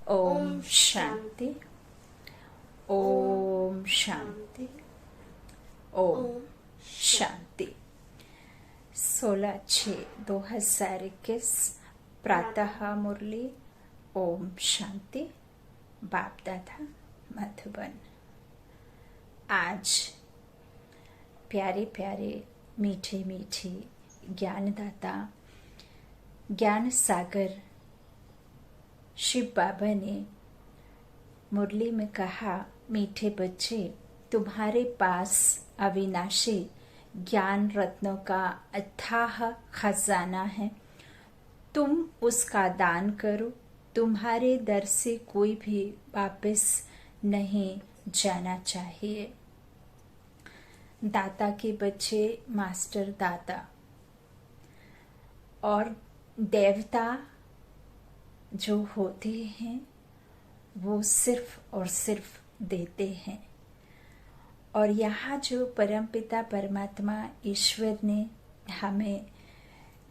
ओम शांति। ओम शांति। ओम शांति। 16/6/2021 प्रातः मुरली। ओम शांति। बाप दादा मधुबन। आज प्यारे प्यारे मीठे मीठे ज्ञानदाता ज्ञान सागर शिव बाबा ने मुरली में कहा, मीठे बच्चे, तुम्हारे पास अविनाशी ज्ञान रत्नों का अथाह खजाना है। तुम उसका दान करो। तुम्हारे दर से कोई भी वापस नहीं जाना चाहिए। दाता के बच्चे मास्टर दाता और देवता जो होते हैं वो सिर्फ और सिर्फ देते हैं। और यहाँ जो परमपिता परमात्मा ईश्वर ने हमें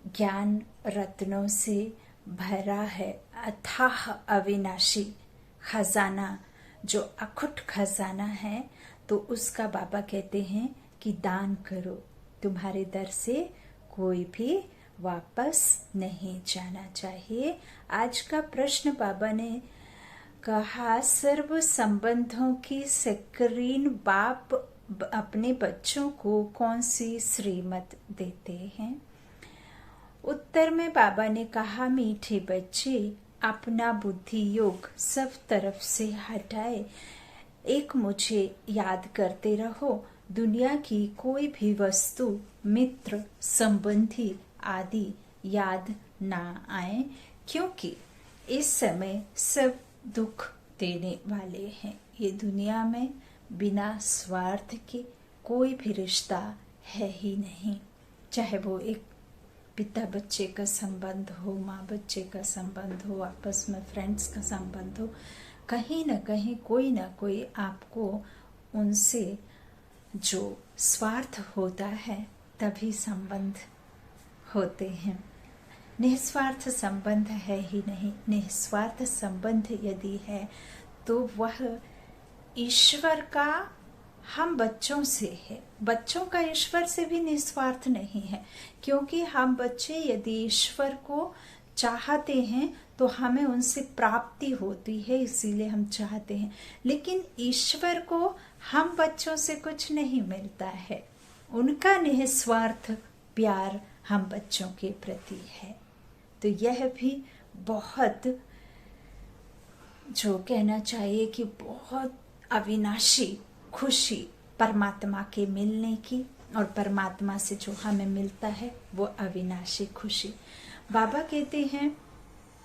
ज्ञान रत्नों से भरा है, अथाह अविनाशी खजाना, जो अखुट खजाना है, तो उसका बाबा कहते हैं कि दान करो। तुम्हारे दर से कोई भी वापस नहीं जाना चाहिए। आज का प्रश्न बाबा ने कहा, सर्व संबंधों की स्क्रीन बाप अपने बच्चों को कौन सी श्रीमत देते हैं? उत्तर में बाबा ने कहा, मीठे बच्चे, अपना बुद्धि योग सब तरफ से हटाए, एक मुझे याद करते रहो। दुनिया की कोई भी वस्तु, मित्र, संबंधी आदि याद ना आए, क्योंकि इस समय सब दुख देने वाले हैं। ये दुनिया में बिना स्वार्थ के कोई भी रिश्ता है ही नहीं, चाहे वो एक पिता बच्चे का संबंध हो, माँ बच्चे का संबंध हो, आपस में फ्रेंड्स का संबंध हो, कहीं न कहीं कोई ना कोई आपको उनसे जो स्वार्थ होता है तभी संबंध होते हैं। निस्वार्थ संबंध है ही नहीं। निस्वार्थ संबंध यदि है तो वह ईश्वर का हम बच्चों से है। बच्चों का ईश्वर से भी निस्वार्थ नहीं है, क्योंकि हम बच्चे यदि ईश्वर को चाहते हैं तो हमें उनसे प्राप्ति होती है, इसीलिए हम चाहते हैं। लेकिन ईश्वर को हम बच्चों से कुछ नहीं मिलता है। उनका निस्वार्थ प्यार हम बच्चों के प्रति है। तो यह भी बहुत, जो कहना चाहिए कि बहुत अविनाशी खुशी परमात्मा के मिलने की, और परमात्मा से जो हमें मिलता है वो अविनाशी खुशी। बाबा कहते हैं,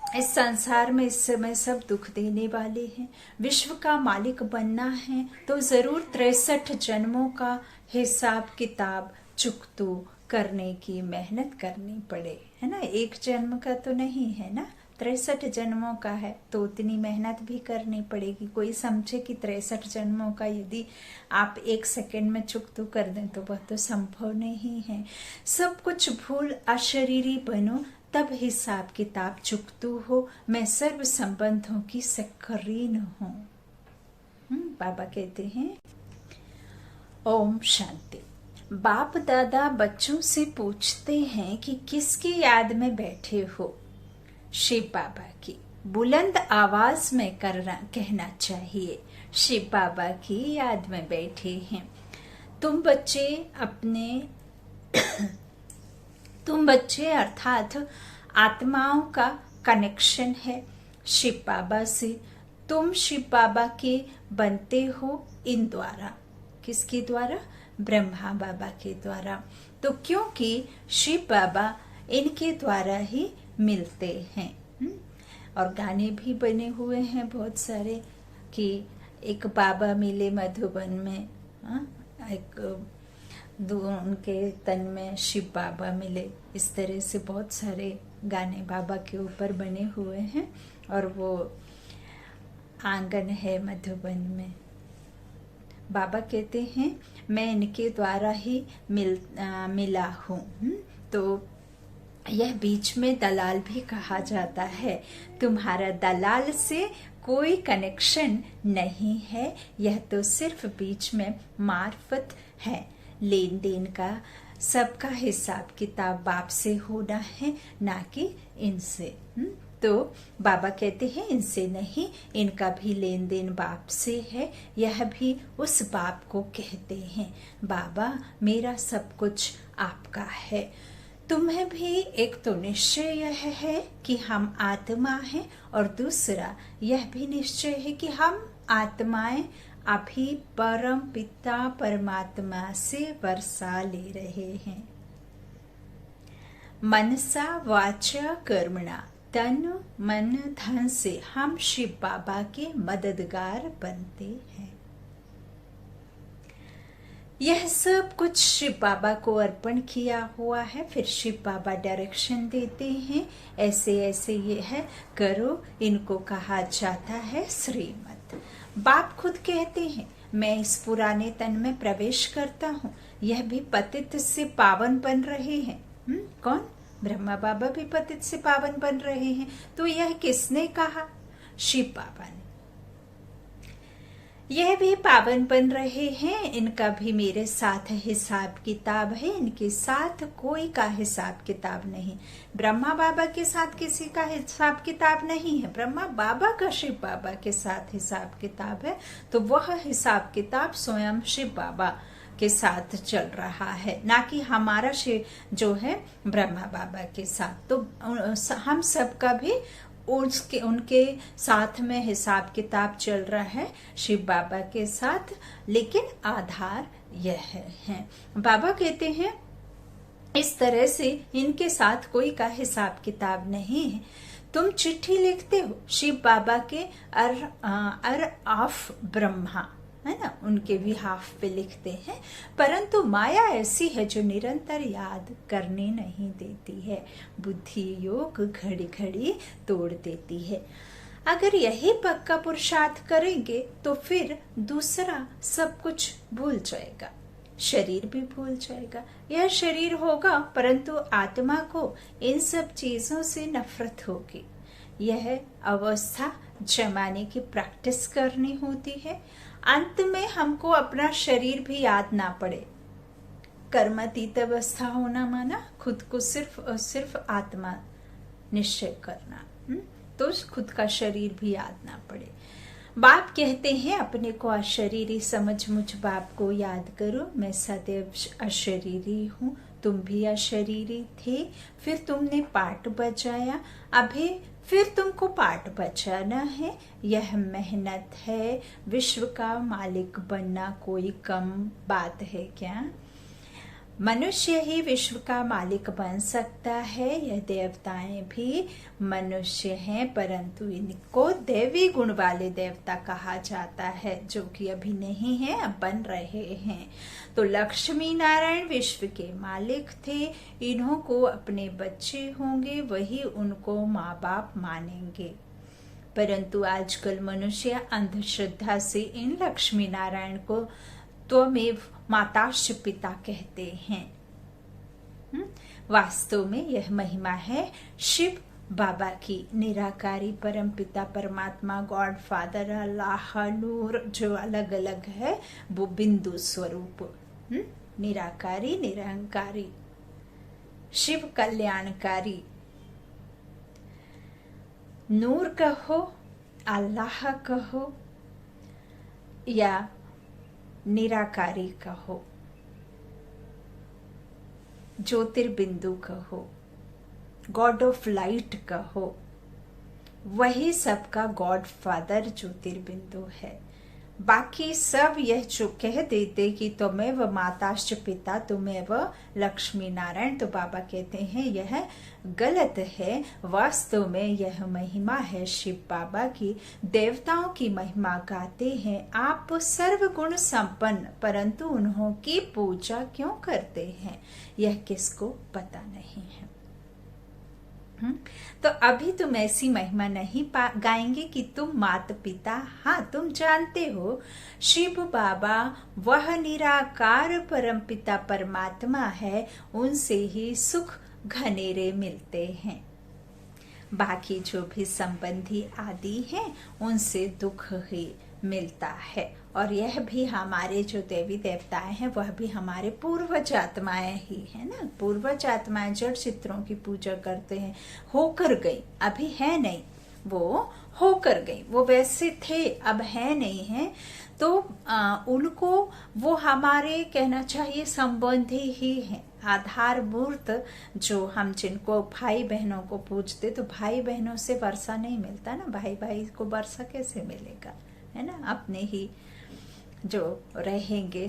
इस संसार में इस समय सब दुख देने वाले हैं। विश्व का मालिक बनना है तो जरूर 63 जन्मों का हिसाब किताब चुकतू करने की मेहनत करनी पड़े, है ना। एक जन्म का तो नहीं है ना, 63 जन्मों का है, तो उतनी मेहनत भी करनी पड़ेगी। कोई समझे कि 63 जन्मों का यदि आप 1 सेकंड में चुकतू कर दें तो वह तो संभव नहीं है। सब कुछ भूल अशरीरी बनो, तब हिसाब किताब चुकतू हो। मैं सर्व संबंधों की स्क्रीन हूँ। बाबा कहते हैं, ओम शांति। बाप दादा बच्चों से पूछते हैं कि किसकी याद में बैठे हो? शिव बाबा की। बुलंद आवाज में कहना चाहिए, शिव बाबा की याद में बैठे हैं। तुम बच्चे अर्थात आत्माओं का कनेक्शन है शिव बाबा से। तुम शिव बाबा के बनते हो इन द्वारा। किसके द्वारा? ब्रह्मा बाबा के द्वारा। तो क्योंकि शिव बाबा इनके द्वारा ही मिलते हैं। और गाने भी बने हुए हैं बहुत सारे कि एक बाबा मिले मधुबन में, एक उनके तन में शिव बाबा मिले। इस तरह से बहुत सारे गाने बाबा के ऊपर बने हुए हैं। और वो आंगन है मधुबन में। बाबा कहते हैं, मैं इनके द्वारा ही मिला हूँ। तो यह बीच में दलाल भी कहा जाता है। तुम्हारा दलाल से कोई कनेक्शन नहीं है, यह तो सिर्फ बीच में मार्फत है। लेन देन का सबका हिसाब किताब बाप से होना है, ना कि इनसे। तो बाबा कहते हैं इनसे नहीं, इनका भी लेन देन बाप से है। यह भी उस बाप को कहते हैं, बाबा मेरा सब कुछ आपका है। तुम्हें भी एक तो निश्चय यह है कि हम आत्मा हैं, और दूसरा यह भी निश्चय है कि हम आत्माएं अभी परम पिता परमात्मा से वर्षा ले रहे हैं। मनसा वाचा कर्मणा, तन मन धन से हम शिव बाबा के मददगार बनते हैं। यह सब कुछ शिव बाबा को अर्पण किया हुआ है। फिर शिव बाबा डायरेक्शन देते हैं, ऐसे ऐसे ये है करो। इनको कहा जाता है श्रीमत। बाप खुद कहते हैं मैं इस पुराने तन में प्रवेश करता हूँ। यह भी पतित से पावन बन रहे हैं। कौन? ब्रह्मा बाबा भी पतित से पावन बन रहे हैं। तो यह किसने कहा? शिव बाबा ने। यह भी पावन बन रहे हैं, इनका भी मेरे साथ हिसाब किताब है। इनके साथ कोई का हिसाब किताब नहीं। ब्रह्मा बाबा के साथ किसी का हिसाब किताब नहीं है, ब्रह्मा बाबा का शिव बाबा के साथ हिसाब किताब है। तो वह हिसाब किताब स्वयं शिव बाबा के साथ चल रहा है, ना कि हमारा शिव जो है ब्रह्मा बाबा के साथ। तो हम सबका भी उनके साथ में हिसाब किताब चल रहा है, शिव बाबा के साथ। लेकिन आधार यह है। बाबा कहते हैं इस तरह से इनके साथ कोई का हिसाब किताब नहीं है। तुम चिट्ठी लिखते हो शिव बाबा के अर ऑफ ब्रह्मा, है ना, उनके बिहाफ पे लिखते हैं। परंतु माया ऐसी है जो निरंतर याद करने नहीं देती है। बुद्धि योग घड़ी घड़ी तोड़ देती है। अगर यही पक्का पुरुषार्थ करेंगे तो फिर दूसरा सब कुछ भूल जाएगा, शरीर भी भूल जाएगा। यह शरीर होगा परंतु आत्मा को इन सब चीजों से नफरत होगी। यह अवस्था जमाने की प्रैक्टिस करनी होती है। अंत में हमको अपना शरीर भी याद ना पड़े। कर्मातीत अवस्था होना माना खुद को सिर्फ और सिर्फ आत्मा निश्चय करना। तो खुद का शरीर भी याद ना पड़े। बाप कहते हैं अपने को अशरीरी समझ, मुझ बाप को याद करो। मैं सदैव अशरीरी हूँ, तुम भी अशरीरी थे। फिर तुमने पाठ बजाया, अभी फिर तुमको पाठ बचाना है। यह मेहनत है। विश्व का मालिक बनना कोई कम बात है क्या? मनुष्य ही विश्व का मालिक बन सकता है। यह देवताएं भी मनुष्य हैं, परंतु इनको देवी गुण वाले देवता कहा जाता है, जो कि अभी नहीं है, अब बन रहे हैं। तो लक्ष्मी नारायण विश्व के मालिक थे। इन्हों को अपने बच्चे होंगे, वही उनको माँ बाप मानेंगे। परंतु आजकल मनुष्य अंधश्रद्धा से इन लक्ष्मी नारायण को त्वमेव माताश्च पिता कहते हैं। वास्तव में यह महिमा है शिव बाबा की। निराकारी परम पिता परमात्मा, गॉड फादर, अल्लाह, नूर, जो अलग अलग है वो बिंदु स्वरूप। निराकारी, निरंकारी, शिव कल्याणकारी। नूर कहो, अल्लाह कहो या निराकारी कहो, ज्योतिर्बिंदु कहो, गॉड ऑफ लाइट कहो, वही सबका गॉड फादर ज्योतिर्बिंदु है। बाकी सब यह जो कह देते कि तुम्हें व माताश्च पिता, तुम्हें व लक्ष्मी नारायण, तो बाबा कहते हैं यह गलत है। वास्तव में यह महिमा है शिव बाबा की। देवताओं की महिमा गाते हैं आप सर्व गुण संपन्न, परंतु उन्हों की पूजा क्यों करते हैं यह किसको पता नहीं है। तो अभी तुम ऐसी महिमा नहीं गाएंगे कि तुम माता पिता, हाँ तुम जानते हो शिव बाबा वह निराकार परम पिता परमात्मा है, उनसे ही सुख घनेरे मिलते हैं। बाकी जो भी संबंधी आदि हैं उनसे दुख ही मिलता है। और यह भी हमारे जो देवी देवताएं हैं वह भी हमारे पूर्वज आत्माएं ही है ना। पूर्वज आत्माएं जड़ चित्रों की पूजा करते हैं, होकर गई, अभी है नहीं, वो होकर गई, वो वैसे थे अब है नहीं है, तो उनको वो हमारे कहना चाहिए संबंधी ही हैं, आधारभूत। जो हम जिनको भाई बहनों को पूजते, तो भाई बहनों से वर्षा नहीं मिलता ना, भाई भाई को वर्षा कैसे मिलेगा, है ना। अपने ही जो रहेंगे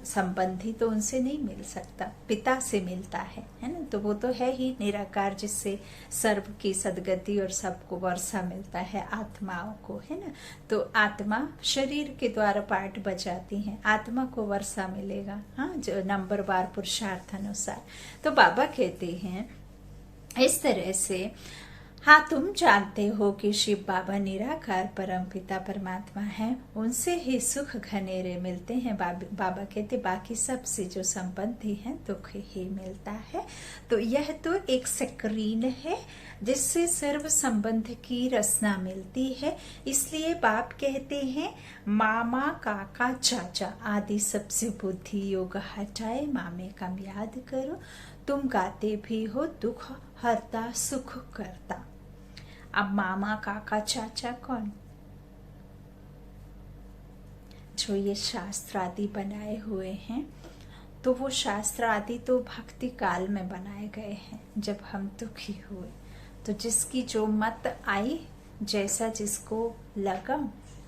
संबंधी तो उनसे नहीं मिल सकता, पिता से मिलता है ना। तो वो तो है ही निराकार, जिससे सर्व की सदगति और सबको वर्षा मिलता है, आत्माओं को, है ना। तो आत्मा शरीर के द्वारा पाठ बजाती हैं, आत्मा को वर्षा मिलेगा, हाँ, जो नंबरवार पुरुषार्थ अनुसार। तो बाबा कहते हैं इस तरह से, हाँ, तुम जानते हो कि शिव बाबा निराकार परम पिता परमात्मा है, उनसे ही सुख घनेरे मिलते हैं। बाबा कहते बाकी सबसे जो संबंधी हैं दुख ही मिलता है। तो यह तो एक स्क्रीन है जिससे सर्व संबंध की रचना मिलती है। इसलिए बाप कहते हैं मामा काका चाचा आदि सबसे बुद्धि योग हटाए, मामे कम याद करो, तुम गाते भी हो दुख हरता सुख करता। अब मामा काका चाचा कौन? जो ये शास्त्र आदि बनाए हुए हैं, तो वो शास्त्र आदि तो भक्ति काल में बनाए गए हैं, जब हम दुखी हुए, तो जिसकी जो मत आई, जैसा जिसको लगा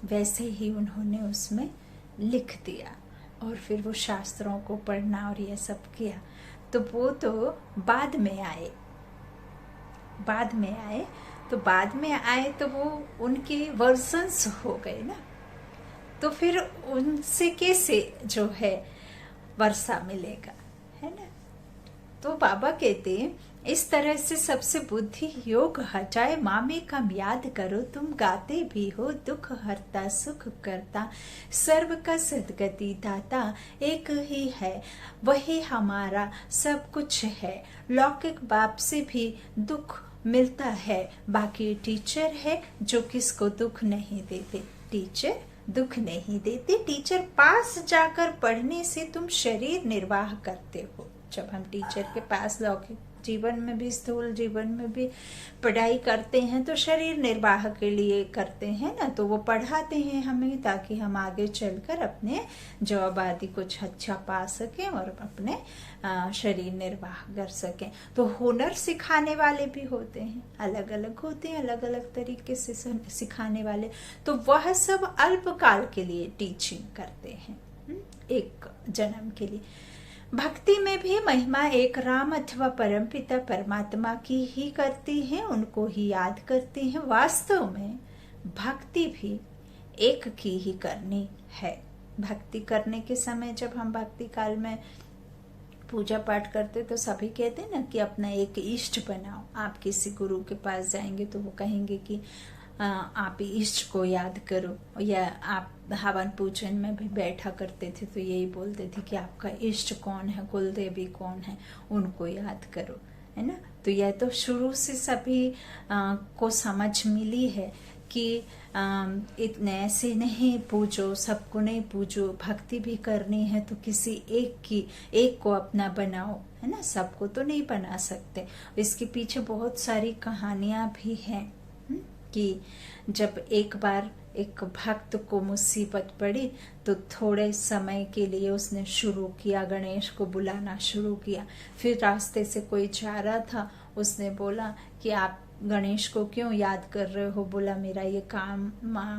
वैसे ही उन्होंने उसमें लिख दिया, और फिर वो शास्त्रों को पढ़ना और ये सब किया। तो वो तो बाद में आए, तो बाद में आए तो वो उनके वर्जन्स हो गए ना। तो फिर उनसे कैसे जो है वर्षा मिलेगा, है ना। तो बाबा कहते हैं इस तरह से सबसे बुद्धि योग हटाए, मामे कम याद करो, तुम गाते भी हो दुख हरता सुख करता, सर्व का सदगति दाता एक ही है, वही हमारा सब कुछ है। लौकिक बाप से भी दुख मिलता है, बाकी टीचर है जो किसको दुख नहीं देते। टीचर दुख नहीं देते, टीचर पास जाकर पढ़ने से तुम शरीर निर्वाह करते हो। जब हम टीचर के पास लौकिक जीवन में भी स्थूल जीवन में भी पढ़ाई करते हैं तो शरीर निर्वाह के लिए करते हैं ना। तो वो पढ़ाते हैं हमें ताकि हम आगे चलकर अपने जॉब आदि कुछ अच्छा पा सकें और अपने शरीर निर्वाह कर सकें। तो हुनर सिखाने वाले भी होते हैं, अलग अलग होते हैं, अलग अलग तरीके से सिखाने वाले। तो वह सब अल्पकाल के लिए टीचिंग करते हैं, एक जन्म के लिए। भक्ति में भी महिमा एक राम अथवा परमपिता परमात्मा की ही करती है, उनको ही याद करती है। वास्तव में भक्ति भी एक की ही करनी है। भक्ति करने के समय जब हम भक्ति काल में पूजा पाठ करते तो सभी कहते हैं ना कि अपना एक इष्ट बनाओ। आप किसी गुरु के पास जाएंगे तो वो कहेंगे कि आप इष्ट को याद करो, या आप हवन पूजन में भी बैठा करते थे तो यही बोलते थे कि आपका इष्ट कौन है, कुल देवी कौन है, उनको याद करो, है ना। तो यह तो शुरू से सभी को समझ मिली है कि इतने ऐसे नहीं पूजो, सबको नहीं पूजो। भक्ति भी करनी है तो किसी एक को अपना बनाओ, है ना, सबको तो नहीं बना सकते। इसके पीछे बहुत सारी कहानियां भी हैं कि जब एक बार एक भक्त को मुसीबत पड़ी तो थोड़े समय के लिए उसने शुरू किया, गणेश को बुलाना शुरू किया। फिर रास्ते से कोई जा रहा था, उसने बोला कि आप गणेश को क्यों याद कर रहे हो? बोला मेरा ये काम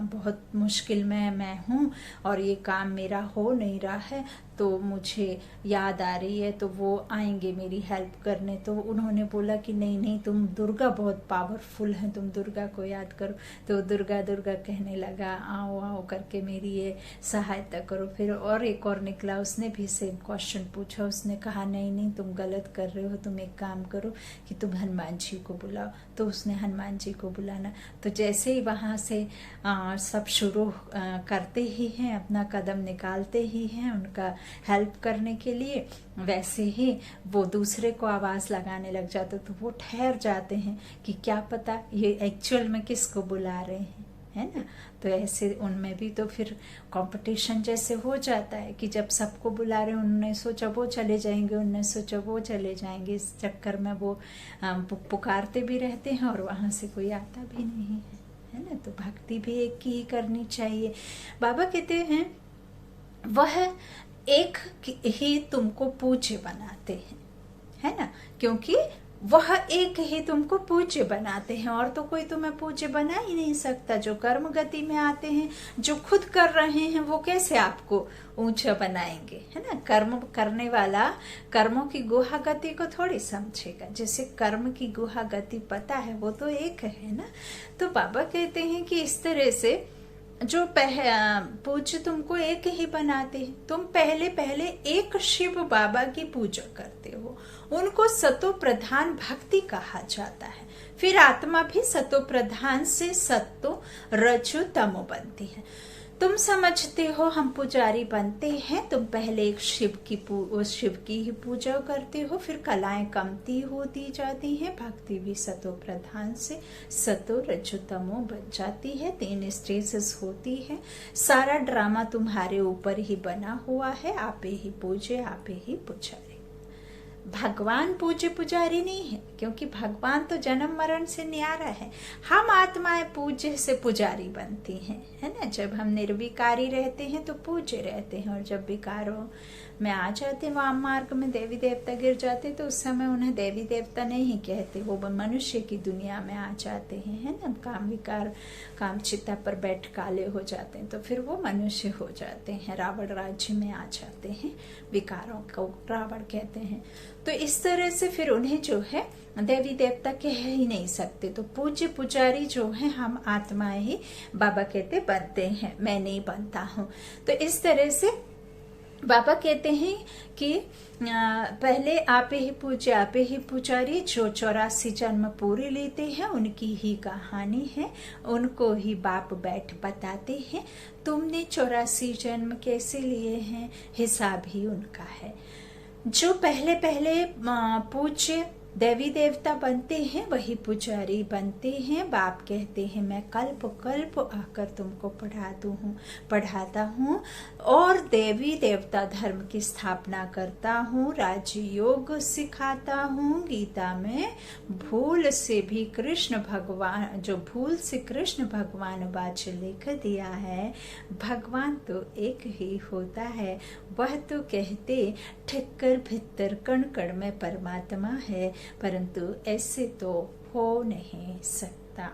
बहुत मुश्किल में मैं हूँ और ये काम मेरा हो नहीं रहा है, तो मुझे याद आ रही है, तो वो आएंगे मेरी हेल्प करने। तो उन्होंने बोला कि नहीं नहीं, तुम दुर्गा बहुत पावरफुल हैं, तुम दुर्गा को याद करो। तो दुर्गा दुर्गा कहने लगा, आओ आओ करके मेरी ये सहायता करो। फिर और एक और निकला, उसने भी सेम क्वेश्चन पूछा। उसने कहा नहीं नहीं, तुम गलत कर रहे हो, तुम एक काम करो कि तुम हनुमान जी को बुलाओ। तो उसने हनुमान जी को बुलाना। तो जैसे ही वहाँ से सब शुरू करते ही हैं, अपना कदम निकालते ही हैं, उनका हेल्प करने के लिए, वैसे ही वो दूसरे को आवाज लगाने लग जाते, तो वो ठहर जाते हैं कि क्या पता ये एक्चुअल में किसको बुला रहे हैं, है ना। तो ऐसे उनमें भी तो फिर कंपटीशन जैसे हो जाता है कि जब सबको बुला रहे हैं, उन्होंने सोचा वो चले जाएंगे, उन्होंने सोचा वो चले जाएंगे, इस चक्कर में वो पुकारते भी रहते हैं और वहां से कोई आता भी नहीं है ना। तो भक्ति भी एक की ही करनी चाहिए। बाबा कहते हैं वह एक ही तुमको पूज्य बनाते हैं, है ना, क्योंकि वह एक ही तुमको पूज्य बनाते हैं और तो कोई तुम्हें पूज्य बना ही नहीं सकता। जो कर्म गति में आते हैं, जो खुद कर रहे हैं, वो कैसे आपको ऊंचा बनाएंगे, है ना। कर्म करने वाला कर्मों की गुहा गति को थोड़ी समझेगा, जैसे कर्म की गुहा गति पता है वो तो एक है ना। तो बाबा कहते हैं कि इस तरह से जो पूज्य तुमको एक ही बनाते हैं। तुम पहले पहले एक शिव बाबा की पूजा करते हो, उनको सतो प्रधान भक्ति कहा जाता है। फिर आत्मा भी सतो प्रधान से सत्तो रजो तमो बनती है। तुम समझते हो हम पुजारी बनते हैं, तुम पहले एक शिव की ही पूजा करते हो, फिर कलाएं कमती होती जाती हैं, भक्ति भी सतो प्रधान से सतो रजोतमो बन जाती है, 3 स्टेजेस होती है। सारा ड्रामा तुम्हारे ऊपर ही बना हुआ है, आपे ही पूजे आपे ही पुजारी। भगवान पूज्य पुजारी नहीं है, क्योंकि भगवान तो जन्म मरण से न्यारा है। हम आत्माएं पूज्य से पुजारी बनती हैं, है ना। जब हम निर्विकारी रहते हैं तो पूज्य रहते हैं, और जब विकारों में आ जाते हैं, वाम मार्ग में देवी देवता गिर जाते, तो उस समय उन्हें देवी देवता नहीं कहते, वो मनुष्य की दुनिया में आ जाते हैं, है ना। काम विकार काम चित्ता पर बैठ काले हो जाते हैं, तो फिर वो मनुष्य हो जाते हैं, रावण राज्य में आ जाते हैं, विकारों को रावण कहते हैं। तो इस तरह से फिर उन्हें जो है देवी देवता कह ही नहीं सकते। तो पूज्य पुजारी जो है हम आत्माएं ही बाबा कहते बनते हैं, मैं नहीं बनता हूँ। तो इस तरह से बाबा कहते हैं कि पहले आपे ही पूज्य आपे ही पुजारी, जो 84 जन्म पूरे लेते हैं उनकी ही कहानी है, उनको ही बाप बैठ बताते हैं। तुमने 84 जन्म कैसे लिए हैं, हिसाब ही उनका है। जो पहले पहले पूज्य देवी देवता बनते हैं वही पुजारी बनते हैं। बाप कहते हैं मैं कल्प कल्प आकर तुमको पढ़ाता हूँ और देवी देवता धर्म की स्थापना करता हूँ, राजयोग सिखाता हूँ। गीता में भूल से भी कृष्ण भगवान, जो भूल से कृष्ण भगवान वाच लिख दिया है, भगवान तो एक ही होता है। वह तो कहते ठक्कर भित्तर कण कण में परमात्मा है, परंतु ऐसे तो हो नहीं सकता।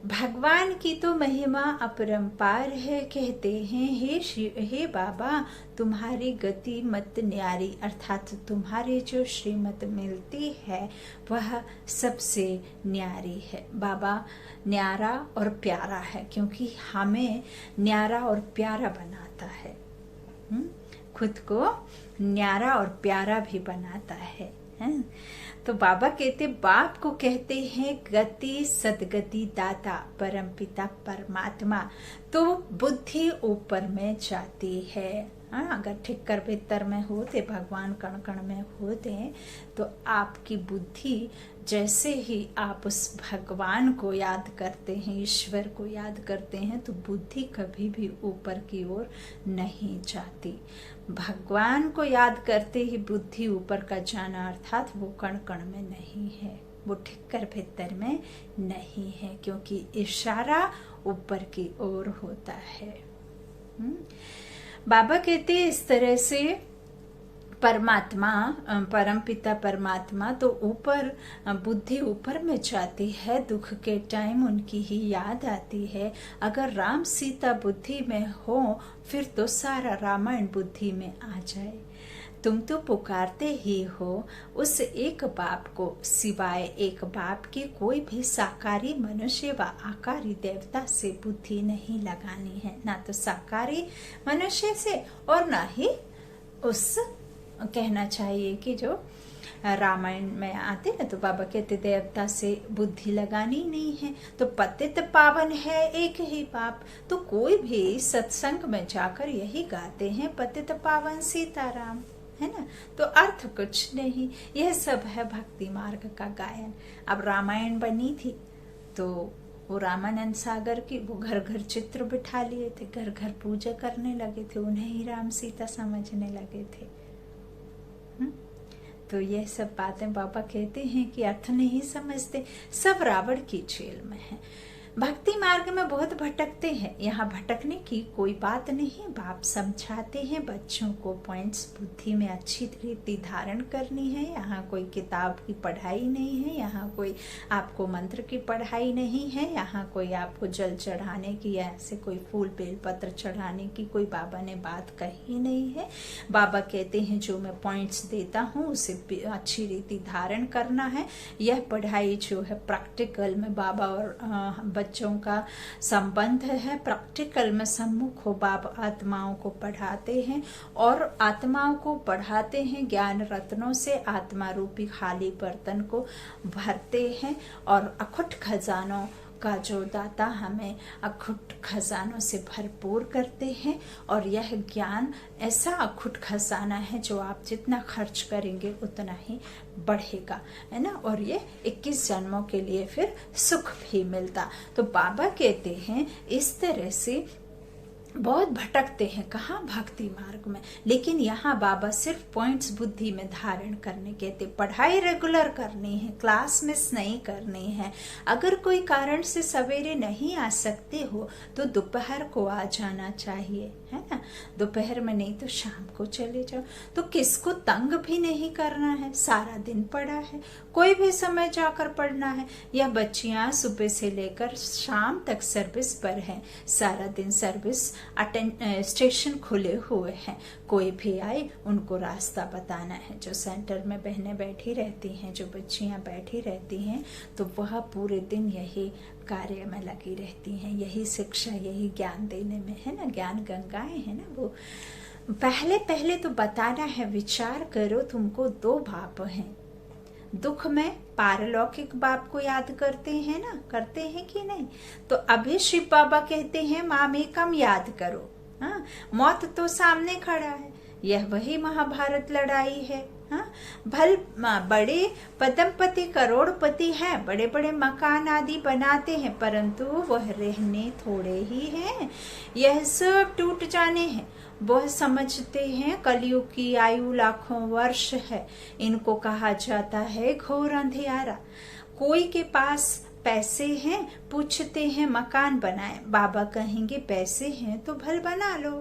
भगवान की तो महिमा अपरंपार है। कहते हैं हे बाबा तुम्हारी गति मत न्यारी, अर्थात तुम्हारी जो श्रीमत मिलती है वह सबसे न्यारी है। बाबा न्यारा और प्यारा है, क्योंकि हमें न्यारा और प्यारा बनाता है, खुद को न्यारा और प्यारा भी बनाता है। तो बाबा कहते, बाप को कहते हैं गति सदगति दाता परमपिता परमात्मा। तो बुद्धि ऊपर में जाती है। अगर ठिक्कर भित्तर में होते, भगवान कण कण में होते, तो आपकी बुद्धि, जैसे ही आप उस भगवान को याद करते हैं, ईश्वर को याद करते हैं, तो बुद्धि कभी भी ऊपर की ओर नहीं जाती। भगवान को याद करते ही बुद्धि ऊपर का जाना, अर्थात वो कण कण में नहीं है, वो ठिक्कर भित्तर में नहीं है, क्योंकि इशारा ऊपर की ओर होता है। बाबा कहते इस तरह से परमात्मा, परमपिता परमात्मा तो ऊपर, बुद्धि ऊपर में जाती है, दुख के टाइम उनकी ही याद आती है। अगर राम सीता बुद्धि में हो फिर तो सारा रामायण बुद्धि में आ जाए। तुम तो पुकारते ही हो उस एक बाप को, सिवाय एक बाप के कोई भी साकारी मनुष्य व आकारी देवता से बुद्धि नहीं लगानी है, ना तो साकारी मनुष्य से और ना ही उस कहना चाहिए कि जो रामायण में आते ना, तो बाबा कहते देवता से बुद्धि लगानी नहीं है, तो पतित पावन है एक ही पाप। तो कोई भी सत्संग में जाकर यही गाते हैं, पतित पावन सीताराम, है ना। तो अर्थ कुछ नहीं, यह सब है भक्ति मार्ग का गायन। अब रामायण बनी थी तो वो रामानंद सागर की वो घर घर चित्र बिठा लिए थे, घर घर पूजा करने लगे थे, उन्हें ही राम सीता समझने लगे थे। तो ये सब बातें बाबा कहते हैं कि अर्थ नहीं समझते, सब रावण की जेल में है। भक्ति मार्ग में बहुत भटकते हैं, यहाँ भटकने की कोई बात नहीं। बाप समझाते हैं बच्चों को, पॉइंट्स बुद्धि में अच्छी रीति धारण करनी है। यहाँ कोई किताब की पढ़ाई नहीं है, यहाँ कोई आपको मंत्र की पढ़ाई नहीं है, यहाँ कोई आपको जल चढ़ाने की या ऐसे कोई फूल बेल पत्र चढ़ाने की कोई बाबा ने बात कही नहीं है। बाबा कहते हैं जो मैं पॉइंट्स देता हूँ उसे अच्छी रीति धारण करना है। यह पढ़ाई जो है प्रैक्टिकल में बाबा और बच्चों का संबंध है, प्रैक्टिकल में सम्मुख हो बाप आत्माओं को पढ़ाते हैं, और आत्माओं को पढ़ाते हैं ज्ञान रत्नों से, आत्मा रूपी खाली बर्तन को भरते हैं, और अखुट खजानों का जो दाता हमें अखुट खजानों से भरपूर करते हैं। और यह ज्ञान ऐसा अखुट खजाना है जो आप जितना खर्च करेंगे उतना ही बढ़ेगा, है ना। और ये 21 जन्मों के लिए फिर सुख भी मिलता। तो बाबा कहते हैं इस तरह से बहुत भटकते हैं, कहाँ भक्ति मार्ग में। लेकिन यहाँ बाबा सिर्फ पॉइंट्स बुद्धि में धारण करने कहते, पढ़ाई रेगुलर करनी है, क्लास मिस नहीं करनी है। अगर कोई कारण से सवेरे नहीं आ सकते हो तो दोपहर को आ जाना चाहिए, है ना। दोपहर में नहीं तो शाम को चले जाओ। तो किसको तंग भी नहीं करना है, सारा दिन पढ़ा है, कोई भी समय जाकर पढ़ना है। या बच्चियां सुबह से लेकर शाम तक सर्विस पर हैं, सारा दिन सर्विस स्टेशन खुले हुए हैं, कोई भी आए उनको रास्ता बताना है। जो सेंटर में बहनें बैठी रहती हैं, जो बच्चियां बैठी रहती हैं, तो वह पूरे दिन यही कार्य में लगी रहती हैं, यही शिक्षा यही ज्ञान देने में, है ना। ज्ञान गंगाएं है ना। वो पहले पहले तो बताना है, विचार करो तुमको 2 बाप हैं। दुख में पारलौकिक बाप को याद करते हैं ना, करते हैं कि नहीं। तो अभी शिव बाबा कहते हैं मामेकम याद करो। हाँ, मौत तो सामने खड़ा है, यह वही महाभारत लड़ाई है। हाँ, भल बड़े पदमपति करोड़पति हैं, बड़े बड़े मकान आदि बनाते हैं, परंतु वह रहने थोड़े ही हैं, यह सब टूट जाने हैं। वह समझते हैं कलयुग की आयु लाखों वर्ष है, इनको कहा जाता है घोर अंधियारा। कोई के पास पैसे हैं, पूछते हैं मकान बनाए, बाबा कहेंगे पैसे हैं तो भल बना लो।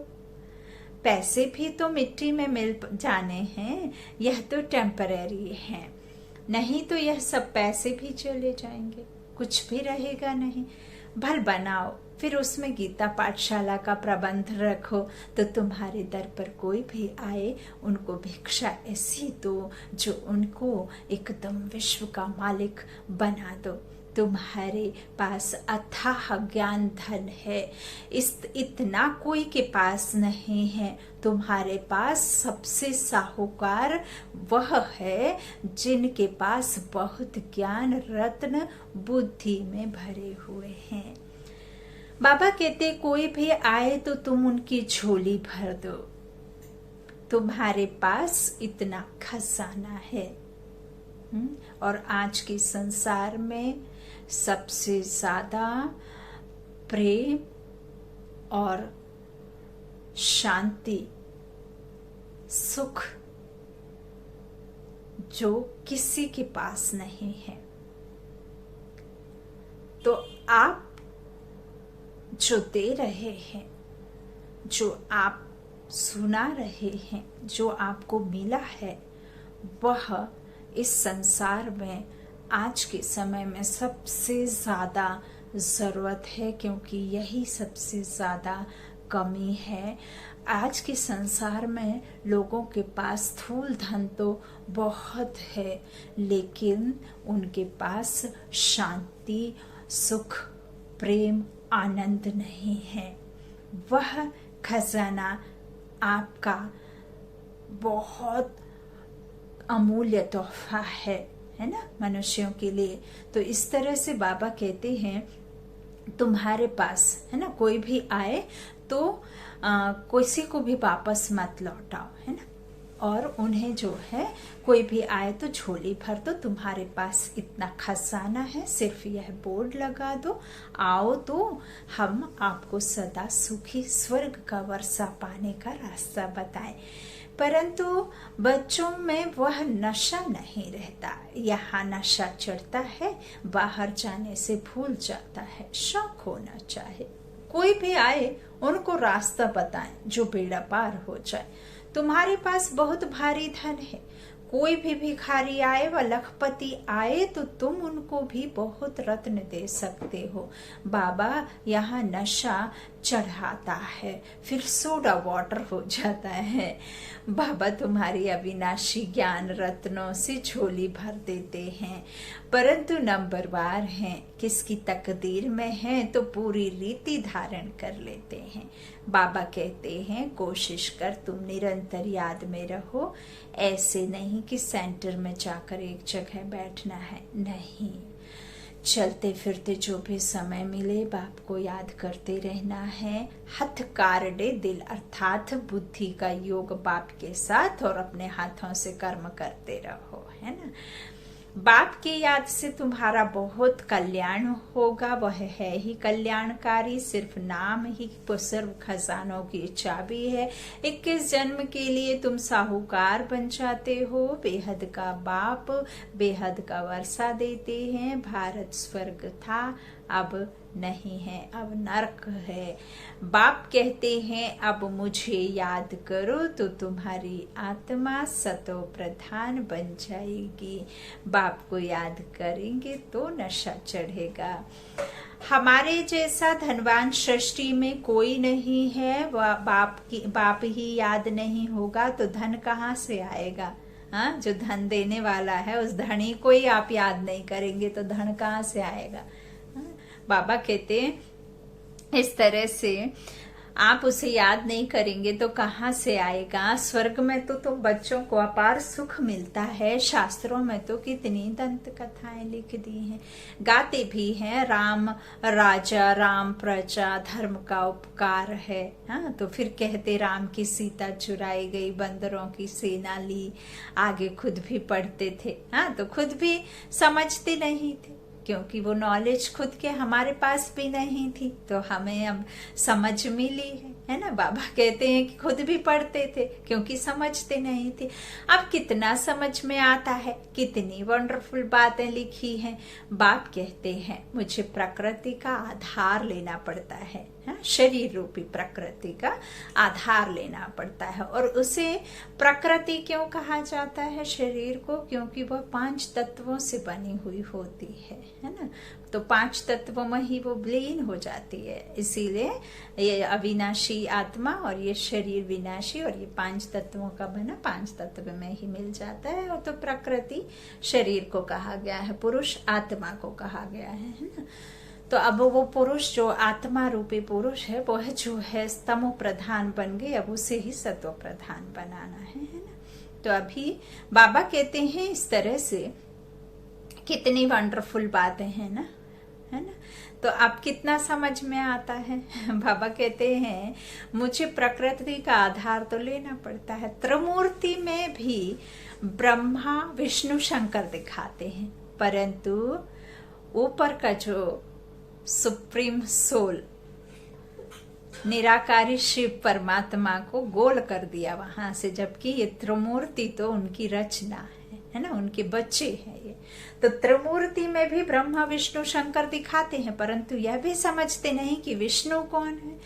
पैसे भी तो मिट्टी में मिल जाने हैं, यह तो टेम्परेरी है, नहीं तो यह सब पैसे भी चले जाएंगे, कुछ भी रहेगा नहीं। भल बनाओ, फिर उसमें गीता पाठशाला का प्रबंध रखो, तो तुम्हारे दर पर कोई भी आए उनको भिक्षा ऐसी दो जो उनको एकदम विश्व का मालिक बना दो। तुम्हारे पास अथाह ज्ञान धन है, इतना कोई के पास नहीं है। तुम्हारे पास सबसे साहूकार वह है जिनके पास बहुत ज्ञान रत्न बुद्धि में भरे हुए हैं। बाबा कहते कोई भी आए तो तुम उनकी झोली भर दो, तुम्हारे पास इतना खजाना है। और आज के संसार में सबसे ज्यादा प्रेम और शांति सुख जो किसी के पास नहीं है। तो आप जो दे रहे हैं, जो आप सुना रहे हैं, जो आपको मिला है, वह इस संसार में आज के समय में सबसे ज्यादा जरूरत है, क्योंकि यही सबसे ज्यादा कमी है। आज के संसार में लोगों के पास स्थूल धन तो बहुत है, लेकिन उनके पास शांति सुख प्रेम आनंद नहीं है। वह खजाना आपका बहुत अमूल्य तोहफा है ना, मनुष्यों के लिए। तो इस तरह से बाबा कहते हैं तुम्हारे पास है ना कोई भी आए तो किसी को भी वापस मत लौटाओ, है ना। और उन्हें जो है कोई भी आए तो झोली भर दो, तुम्हारे पास इतना खजाना है, सिर्फ यह बोर्ड लगा दो, आओ तो हम आपको सदा सुखी स्वर्ग का वर्षा पाने का रास्ता बताएं। परंतु बच्चों में वह नशा नहीं रहता। यहाँ नशा चढ़ता है, बाहर जाने से भूल जाता है। शौक होना चाहिए, कोई भी आए उनको रास्ता बताएं जो बेड़ा पार हो जाए। तुम्हारे पास बहुत भारी धन है, कोई भी भिखारी आए व लखपति आए तो तुम उनको भी बहुत रत्न दे सकते हो। बाबा यहाँ नशा चढ़ाता है, फिर सोडा वाटर हो जाता है। बाबा तुम्हारी अविनाशी ज्ञान रत्नों से झोली भर देते हैं, परंतु नंबरवार हैं, किसकी तकदीर में है तो पूरी रीति धारण कर लेते हैं। बाबा कहते हैं कोशिश कर तुम निरंतर याद में रहो, ऐसे नहीं कि सेंटर में जाकर एक जगह बैठना है, नहीं। चलते फिरते जो भी समय मिले बाप को याद करते रहना है। हथ कारडे दिल अर्थात बुद्धि का योग बाप के साथ और अपने हाथों से कर्म करते रहो, है ना। बाप की याद से तुम्हारा बहुत कल्याण होगा, वह है ही कल्याणकारी। सिर्फ नाम ही सर्व खजानों की चाबी है। 21 जन्म के लिए तुम साहूकार बन जाते हो। बेहद का बाप बेहद का वर्षा देते हैं। भारत स्वर्ग था, अब नहीं है, अब नरक है। बाप कहते हैं अब मुझे याद करो तो तुम्हारी आत्मा सतो प्रधान बन जाएगी। बाप को याद करेंगे तो नशा चढ़ेगा। हमारे जैसा धनवान सृष्टि में कोई नहीं है। बाप ही याद नहीं होगा तो धन कहाँ से आएगा। हाँ, जो धन देने वाला है उस धनी को ही आप याद नहीं करेंगे तो धन कहाँ से आएगा। बाबा कहते हैं इस तरह से आप उसे याद नहीं करेंगे तो कहाँ से आएगा। स्वर्ग में तो तुम बच्चों को अपार सुख मिलता है। शास्त्रों में तो कितनी दंत कथाएं लिख दी हैं, गाते भी हैं। राम राजा राम प्रजा धर्म का उपकार है। हाँ, तो फिर कहते राम की सीता चुराई गई, बंदरों की सेना ली। आगे खुद भी पढ़ते थे। हाँ, तो खुद भी समझते नहीं थे क्योंकि वो नॉलेज खुद के हमारे पास भी नहीं थी, तो हमें अब समझ मिली है ना। बाबा कहते हैं कि खुद भी पढ़ते थे क्योंकि समझते नहीं थे। अब कितना समझ में आता है, कितनी वंडरफुल बातें लिखी हैं। बाप कहते हैं मुझे प्रकृति का आधार लेना पड़ता है, शरीर रूपी प्रकृति का आधार लेना पड़ता है। और उसे प्रकृति क्यों कहा जाता है शरीर को, क्योंकि वह 5 तत्वों से बनी हुई होती है ना। तो 5 तत्वों में ही वो विलीन हो जाती है, इसीलिए ये अविनाशी आत्मा और ये शरीर विनाशी, और ये 5 तत्वों का बना 5 तत्व में ही मिल जाता है। और तो प्रकृति शरीर को कहा गया है, पुरुष आत्मा को कहा गया है ना। तो अब वो पुरुष जो आत्मा रूपी पुरुष है वह जो है तमो प्रधान बन गए, अब उसे ही सत्व प्रधान बनाना है ना। तो अभी बाबा कहते हैं इस तरह से कितनी वंडरफुल बातें हैं ना, है ना। तो अब कितना समझ में आता है। बाबा कहते हैं मुझे प्रकृति का आधार तो लेना पड़ता है। त्रिमूर्ति में भी ब्रह्मा विष्णु शंकर दिखाते हैं, परंतु ऊपर का जो सुप्रीम सोल निराकारी शिव परमात्मा को गोल कर दिया वहां से, जबकि ये त्रिमूर्ति तो उनकी रचना है ना, उनके बच्चे हैं ये। तो त्रिमूर्ति में भी ब्रह्मा विष्णु शंकर दिखाते हैं, परंतु यह भी समझते नहीं कि विष्णु कौन है,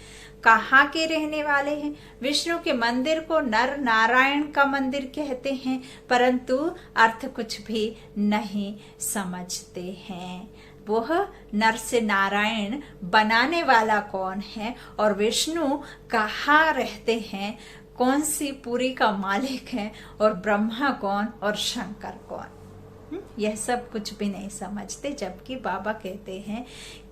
कहाँ के रहने वाले हैं। विष्णु के मंदिर को नर नारायण का मंदिर कहते हैं, परंतु अर्थ कुछ भी नहीं समझते हैं। वह नर से नारायण बनाने वाला कौन है और विष्णु कहाँ रहते हैं, कौन सी पुरी का मालिक है, और ब्रह्मा कौन और शंकर कौन। यह सब कुछ भी नहीं समझते, जबकि बाबा कहते हैं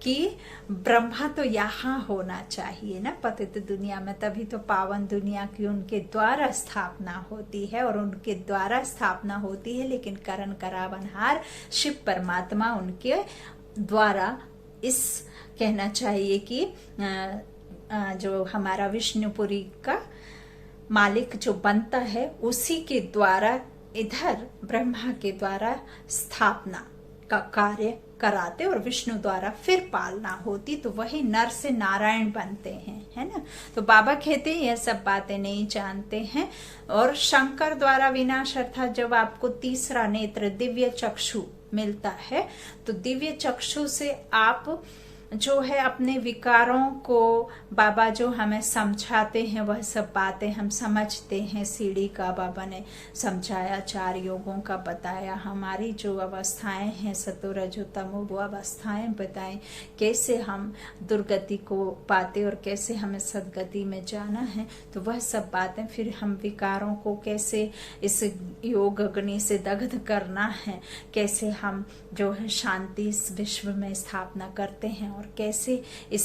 कि ब्रह्मा तो यहाँ होना चाहिए ना पतित दुनिया में, तभी तो पावन दुनिया की उनके द्वारा स्थापना होती है और उनके द्वारा स्थापना होती है। लेकिन करण करावनहार शिव परमात्मा उनके द्वारा, इस कहना चाहिए कि जो हमारा विष्णुपुरी का मालिक जो बनता है उसी के द्वारा इधर ब्रह्मा के द्वारा स्थापना का कार्य कराते और विष्णु द्वारा फिर पालना होती, तो वही नर से नारायण बनते हैं, है ना। तो बाबा कहते हैं यह सब बातें नहीं जानते हैं। और शंकर द्वारा विनाश अर्थात जब आपको तीसरा नेत्र दिव्य चक्षु मिलता है, तो दिव्य चक्षु से आप जो है अपने विकारों को बाबा जो हमें समझाते हैं वह सब बातें हम समझते हैं। सीढ़ी का बाबा ने समझाया, 4 योगों का बताया, हमारी जो अवस्थाएं हैं सतो रजो तमो वो अवस्थाएं बताएं, कैसे हम दुर्गति को पाते और कैसे हमें सदगति में जाना है। तो वह सब बातें फिर हम विकारों को कैसे इस योग अग्नि से दग्ध करना है, कैसे हम जो है शांति इस विश्व में स्थापना करते हैं और कैसे इस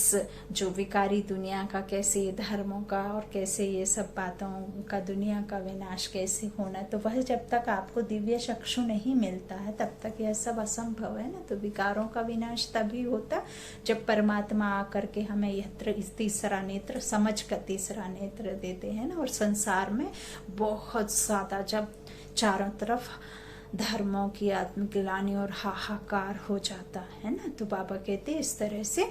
जो विकारी दुनिया का, कैसे धर्मों का और कैसे ये सब बातों का दुनिया का विनाश कैसे होना। तो वह जब तक आपको दिव्य चक्षु नहीं मिलता है तब तक यह सब असंभव है ना। तो विकारों का विनाश तभी होता जब परमात्मा आकर के हमें यह तीसरा नेत्र, समझ का तीसरा नेत्र देते हैं ना। और संसार में बहुत ज्यादा जब चारों तरफ धर्मों की आत्मग्लानि और हाहाकार हो जाता है ना, तो बाबा कहते इस तरह से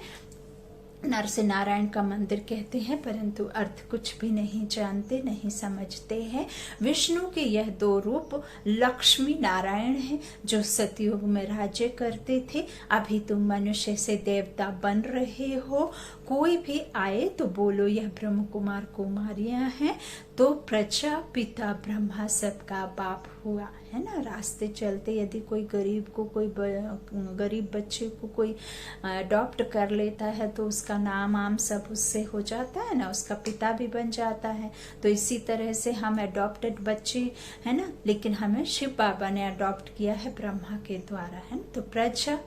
नर से नारायण का मंदिर कहते हैं, परंतु अर्थ कुछ भी नहीं जानते, नहीं समझते हैं। विष्णु के यह 2 रूप लक्ष्मी नारायण हैं जो सतयुग में राज्य करते थे। अभी तुम मनुष्य से देवता बन रहे हो। कोई भी आए तो बोलो यह ब्रह्म कुमार कुमारियां हैं, तो प्रजापिता ब्रह्मा सबका बाप हुआ, है ना। रास्ते चलते यदि कोई गरीब को, कोई गरीब बच्चे को कोई अडॉप्ट कर लेता है तो उसका नाम आम सब उससे हो जाता है ना, उसका पिता भी बन जाता है। तो इसी तरह से हम अडॉप्टेड बच्चे है ना, लेकिन हमें शिव बाबा ने अडॉप्ट किया है ब्रह्मा के द्वारा, है ना। तो प्रजा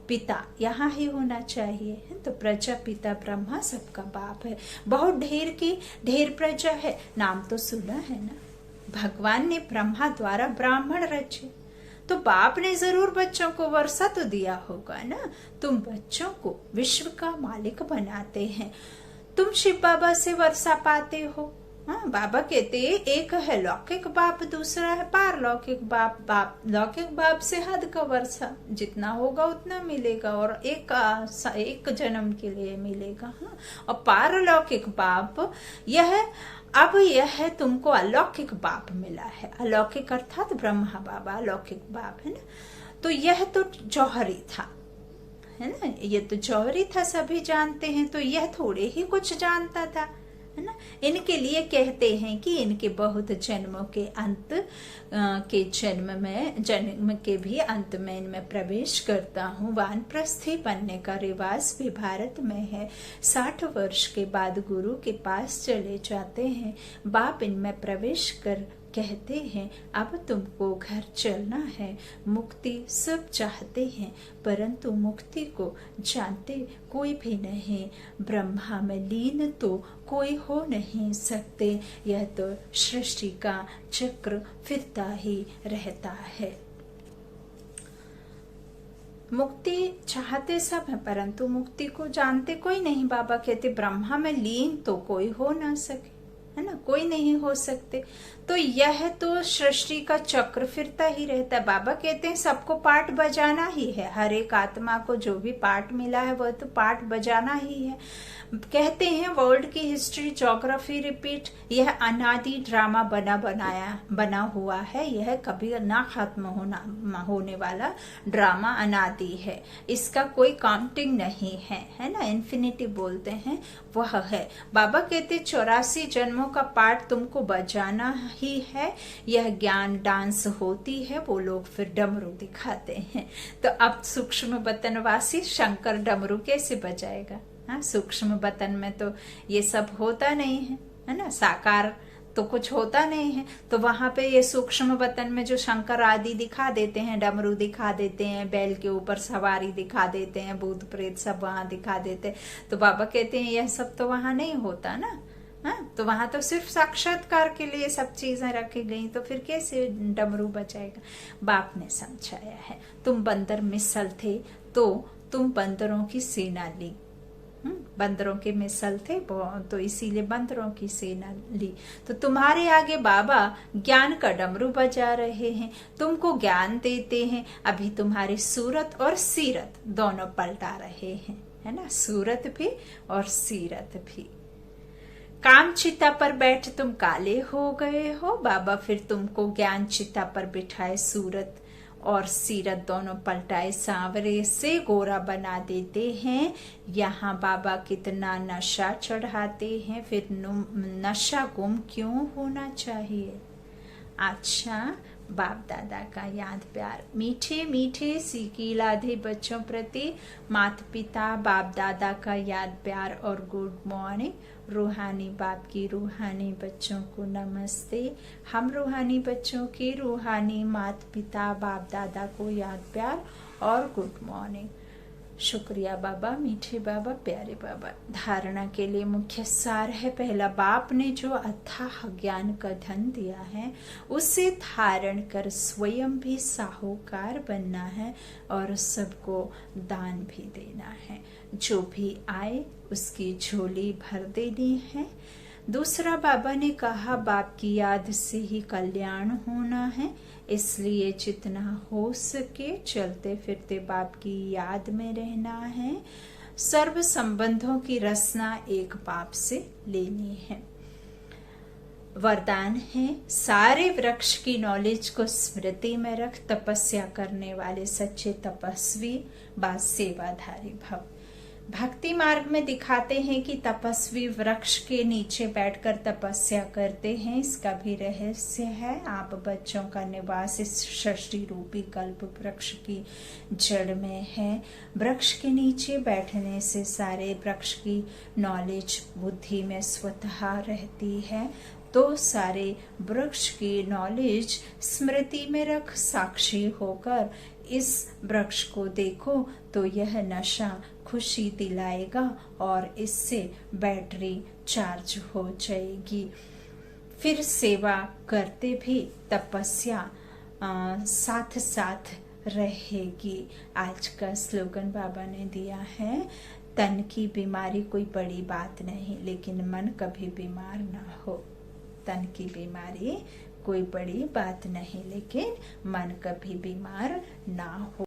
पिता यहाँ ही होना चाहिए, है। तो प्रजा पिता ब्रह्मा सबका बाप है। बहुत ढेर प्रजा है, नाम तो सुना है ना। भगवान ने ब्रह्मा द्वारा ब्राह्मण रचे, तो बाप ने जरूर बच्चों को वर्षा तो दिया होगा ना। तुम बच्चों को विश्व का मालिक बनाते हैं, तुम शिव बाबा से वर्षा पाते हो। हाँ, बाबा कहते एक है लौकिक बाप, दूसरा है पारलौकिक बाप। लौकिक बाप से हद का वर्षा जितना होगा उतना मिलेगा और एक जन्म के लिए मिलेगा। हाँ, और पारलौकिक बाप यह तुमको अलौकिक बाप मिला है। अलौकिक अर्थात ब्रह्मा बाबा अलौकिक बाप, है ना। तो यह तो जौहरी था, है ना, ये तो जौहरी था, सभी जानते हैं। तो यह थोड़े ही कुछ जानता था, है ना। इनके लिए कहते हैं कि इनके बहुत जन्मों के अंत के जन्म के भी अंत में इनमें प्रवेश करता हूँ। वानप्रस्थी बनने का रिवाज भी भारत में है। 60 वर्ष के बाद गुरु के पास चले जाते हैं। बाप इनमें प्रवेश कर कहते हैं अब तुमको घर चलना है। मुक्ति सब चाहते हैं परंतु मुक्ति को जानते कोई भी नहीं। ब्रह्मा में लीन तो कोई हो नहीं सकते। यह तो सृष्टि का चक्र फिरता ही रहता है। मुक्ति चाहते सब है परंतु मुक्ति को जानते कोई नहीं। बाबा कहते ब्रह्मा में लीन तो कोई हो ना सके, है ना, कोई नहीं हो सकते। तो यह तो सृष्टि का चक्र फिरता ही रहता है। बाबा कहते हैं सबको पाठ बजाना ही है। हर एक आत्मा को जो भी पाठ मिला है वह तो पाठ बजाना ही है। कहते हैं वर्ल्ड की हिस्ट्री ज्योग्राफी रिपीट, यह अनादि ड्रामा बना हुआ है। यह कभी ना खत्म होने वाला ड्रामा अनादि है। इसका कोई काउंटिंग नहीं है, है ना, इन्फिनिटी बोलते हैं वह है। बाबा कहते 84 जन्मों का पाठ तुमको बजाना ही है। यह ज्ञान डांस होती है, वो लोग फिर डमरू दिखाते हैं। तो अब सूक्ष्म बतनवासी शंकर डमरू कैसे बजाएगा? हाँ, सूक्ष्म बतन में तो ये सब होता नहीं है, है ना। साकार तो कुछ होता नहीं है। तो वहां पे ये सूक्ष्म वतन में जो शंकर आदि दिखा देते हैं, डमरू दिखा देते हैं, बैल के ऊपर सवारी दिखा देते हैं, भूत प्रेत सब वहां दिखा देते हैं, तो बाबा कहते हैं यह सब तो वहां नहीं होता ना। हाँ, तो वहां तो सिर्फ साक्षात्कार के लिए सब चीजें रखी गई, तो फिर कैसे डमरू बजाएगा। बाप ने समझाया है, तुम बंदर मिसल थे तो तुम बंदरों की सेना ली। बंदरों के मिसल थे तो इसीलिए बंदरों की सेना ली। तो तुम्हारे आगे बाबा ज्ञान का डमरू बजा रहे हैं, तुमको ज्ञान देते हैं। अभी तुम्हारी सूरत और सीरत दोनों पलटा रहे हैं, है ना, सूरत भी और सीरत भी। काम चिता पर बैठ तुम काले हो गए हो, बाबा फिर तुमको ज्ञान चिता पर बिठाए, सूरत और सीरत दोनों पलटाए, सांवरे से गोरा बना देते हैं। यहाँ बाबा कितना नशा चढ़ाते हैं, फिर नशा गुम क्यों होना चाहिए। अच्छा, बाप दादा का याद प्यार, मीठे मीठे सीखिलाधे बच्चों प्रति माता पिता बाप दादा का याद प्यार और गुड मॉर्निंग। रूहानी बाप की रूहानी बच्चों को नमस्ते। हम रूहानी बच्चों की रूहानी माता पिता बाप दादा को याद प्यार और गुड मॉर्निंग। शुक्रिया बाबा, मीठे बाबा, प्यारे बाबा। धारणा के लिए मुख्य सार है, पहला, बाप ने जो अथाह ज्ञान का धन दिया है उसे धारण कर स्वयं भी साहूकार बनना है और सबको दान भी देना है। जो भी आए उसकी झोली भर देनी है। दूसरा, बाबा ने कहा बाप की याद से ही कल्याण होना है, इसलिए जितना हो सके चलते फिरते बाप की याद में रहना है। सर्व संबंधों की रचना एक बाप से लेनी है। वरदान है, सारे वृक्ष की नॉलेज को स्मृति में रख, तपस्या करने वाले सच्चे तपस्वी बा सेवाधारी भव। भक्ति मार्ग में दिखाते हैं कि तपस्वी वृक्ष के नीचे बैठकर तपस्या करते हैं। इसका भी रहस्य है। आप बच्चों का निवास इस सृष्टि रूपी कल्प वृक्ष की जड़ में है। वृक्ष के नीचे बैठने से सारे वृक्ष की नॉलेज बुद्धि में स्वतः रहती है, तो सारे वृक्ष की नॉलेज स्मृति में रख, साक्षी होकर इस वृक्ष को देखो तो यह नशा खुशी दिलाएगा और इससे बैटरी चार्ज हो जाएगी। फिर सेवा करते भी तपस्या साथ साथ रहेगी। आज का स्लोगन बाबा ने दिया है, तन की बीमारी कोई बड़ी बात नहीं, लेकिन मन कभी बीमार ना हो। तन की बीमारी कोई बड़ी बात नहीं, लेकिन मन कभी बीमार ना हो।